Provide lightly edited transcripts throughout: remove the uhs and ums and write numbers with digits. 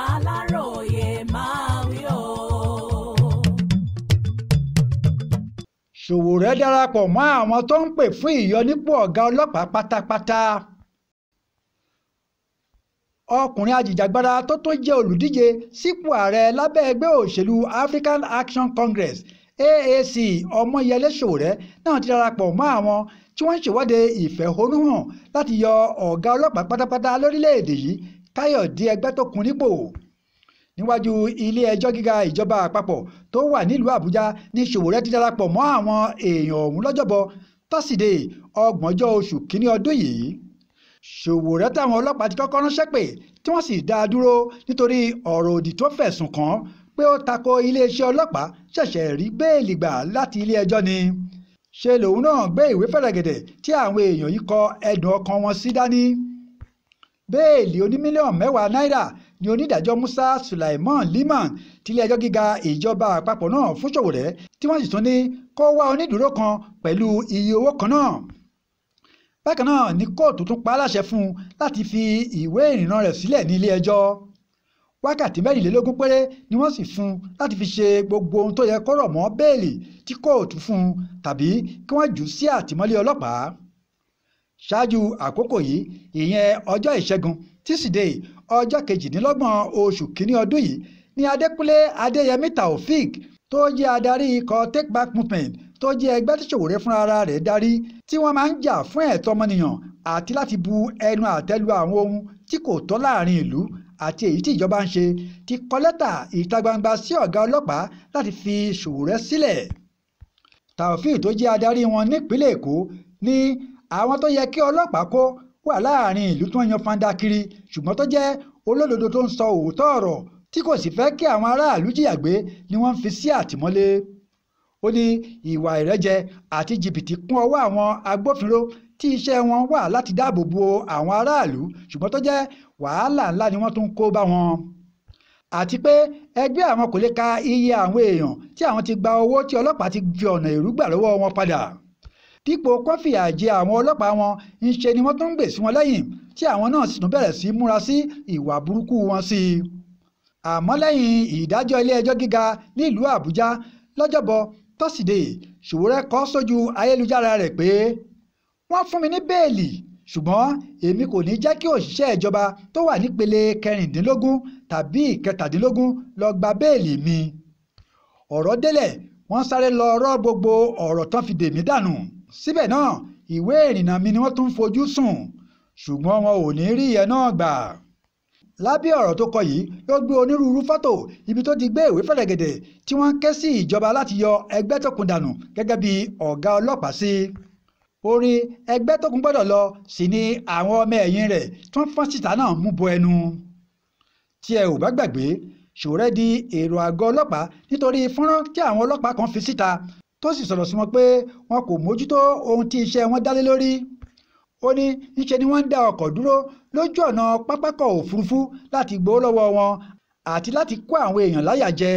Aláròyé máa wí o. Sowore darapọ̀ mọ́ àwọn tó ń pè fún ìyọnípò ọ̀gá ọlọ́pàá pátápátá. Ọkùnrin ajìjàgbara tó tún jẹ́ olùdíje sípò ààrẹ lábẹ́ ẹgbẹ́ òṣèlú African Action Congress AAC Ọmọyẹlé Sowore náà ti darapọ̀ mọ́ àwọn tí wọ́n ń ṣèwọ́de ìfẹ̀hónúhàn láti yọ ọ̀gá ọlọ́pàá pátápátá lórílẹ̀‐èdè yìí Káyọ̀dé Ẹgbẹ́tókun nípò. Níwájú ilé-ẹjọ́ gíga ìjọba àpapọ̀ tó wà nílùú Àbújá ní Sowore ti darapọ̀ mọ́ àwọn èèyàn ọ̀hún lọ́jọ́bọ̀ tọ́sídẹ̀ẹ́ 30 oṣù kínní ọdún yìí. Sowore táwọn ọlọ́pàá ti kọ́kọ́ ránṣẹ́ pé tí wọ́n sì dá a dúró nítorí ọ̀rọ̀ òdì tó fẹ̀sùn kàn pé ó tako iléeṣẹ́ ọlọ́pàá ṣẹ̀ṣẹ̀ rí bẹ́ẹ̀lì gbà láti ilé-ẹjọ́ ni. Ṣe lòun náà gbé ìwé fẹ̀rẹ̀gẹ̀dẹ̀ tí àwọn èèyàn yìí kọ ẹ̀dùn ọkàn wọn sí dání. Bẹ́ẹ̀lì oní-mílíọ̀nù 10 náírà ni onídàájọ́ Musa Sulaiman Liman tilé-ẹjọ́ gíga ìjọba àpapọ̀ náà fún Sowore tí wọ́n sì tún ní kó wá onídùúró kan pẹ̀lú iye owó kan náà. Bákan náà ni kóòtù tún pa á láṣẹ fún un láti fi ìwé ìrìnnà rẹ̀ sílẹ̀ ní ilé-ẹjọ́. Wákàtí 24 péré ni wọ́n sì fún un láti fi ṣe gbogbo ohun tó yẹ kó rọ̀ mọ́ bẹ́ẹ̀lì tí kóòtù fún un tàbí kí wọ́n jù ú sí àtìmọ́lé ọlọ́pàá. Ṣáájú àkókò yìí ìyẹn ọjọ́ ìṣẹ́gun tíṣídẹ̀ẹ́ ọjọ́ 28 oṣù kínní ọdún yìí ni Adékúnlé Adéyẹmí Taofeek tó jẹ́ adarí ikọ̀ Take Back Movement tó jẹ́ ẹgbẹ́ tí Sowore fúnra rẹ̀ darí tí wọ́n máa ń jà fún ẹ̀tọ́ ọmọnìyàn àti láti bu ẹnu àtẹ́ lu àwọn ohun tí kò tọ́ láàrin ìlú àti èyí tí ìjọba ń ṣe ti kọ lẹ́tà ìta gbangba sí ọ̀gá ọlọ́pàá láti fi Sowore sílẹ̀. Taofeek tó jẹ́ adarí wọn nípínlẹ̀ Èkó ní àwọn tó yẹ kí ọlọ́pàá kó wà láàrin ìlú tí wọ́n yan fanda kiri ṣùgbọ́n tó jẹ́ olódodo tó ń sọ òótọ́ ọ̀rọ̀ tí kò sì fẹ́ kí àwọn aráàlú jìyà gbé ni wọ́n ń fi sí àtìmọ́lé. Ó ní ìwà ìrẹ́jẹ àti jìbìtì kún ọwọ́ àwọn agbófinró tí iṣẹ́ wọn wà láti dáàbò bo àwọn aráàlú ṣùgbọ́n tó jẹ́ wàhálà ńlá ni wọ́n tún kó bá wọn. Àti pé ẹgbẹ́ àwọn kò lè ka iye àwọn èèyàn tí àwọn ti gba owó tí ọlọ́pàá ti fi ọ̀nà èrú gbà lọ́wọ́ wọn padà. Dípò kọ́fìyà jẹ àwọn ọlọ́pàá wọn ń ṣe ni wọ́n tún ń gbè sí wọn lẹ́yìn tí àwọn náà sì tún bẹ̀rẹ̀ sí múra sí ìwà burúkú wọn sí i. Àmọ́ lẹ́yìn ìdájọ́ ilé-ẹjọ́ gíga nílùú Àbújá lọ́jọ́bọ̀ tọ́sídẹ̀ẹ́ Sowore kọ sójú ayélujára rẹ̀ pé wọ́n fún mi ní bẹ́ẹ̀lì ṣùgbọ́n èmi kò ní jẹ́ kí òṣìṣẹ́ ìjọba tó wà nípele 16 tàbí 17 lọ gba bẹ́ẹ̀lì mi. Ọ̀rọ̀ délẹ̀ wọ́n sáré lọ rọ́ gbogbo ọ̀rọ̀ tán fi dè mí dànù. Síbẹ̀ náà ìwé ìrìnnà mi ni wọ́n tún fojú sùn ṣùgbọ́n wọn ò ní rí ẹ náà gbà. Lábẹ́ ọ̀rọ̀ tó kọ yìí ló gbé onírúurú fọ́tò ibi tó ti gbé ìwé fẹ̀rẹ̀gẹ̀dẹ̀ tí wọ́n ń ké sí ìjọba láti yọ Ẹgbẹ́tókun dànù gẹ́gẹ́ bí ọ̀gá ọlọ́pàá sí. Orin Ẹgbẹ́tókun gbọ́dọ̀ lọ sí ni àwọn ọmọ ẹ̀yìn rẹ̀ tí wọ́n fọ́n síta náà mú bọ ẹnu. Tí ẹ ò bá gbàgbé Sowore di èrò àgọ́ ọlọ́pàá nítorí fọ́nrán tí àwọn ọlọ́pàá kan fi síta tó sì sọ̀rọ̀ sí wọn pé wọn kò mójútó ohun tí iṣẹ́ wọn dálé lórí. Ó ní níṣe ni wọ́n ń dá ọkọ̀ dúró lójú ọ̀nà pápákọ̀ òfurufú láti gbowó lọ́wọ́ wọn àti láti kó àwọn èèyàn láyà jẹ.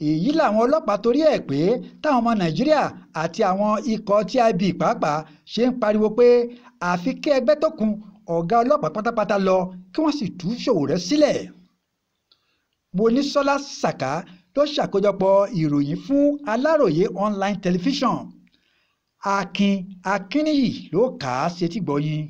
Èyí làwọn ọlọ́pàá torí ẹ̀ pé táwọn ọmọ Nàìjíríà àti àwọn ikọ̀ TIB pàápàá ṣe ń pariwo pé àfi kí Ẹgbẹ́tókun ọ̀gá ọlọ́pàá pátápátá lọ kí wọ́n sì tú Sowore sílẹ̀. Monísọ́lá Sàká ló ṣàkójọpọ̀ ìròyìn fún Aláròyé online television. Akin Akínníyì ló kà á sétígbọ̀ọ́ yín.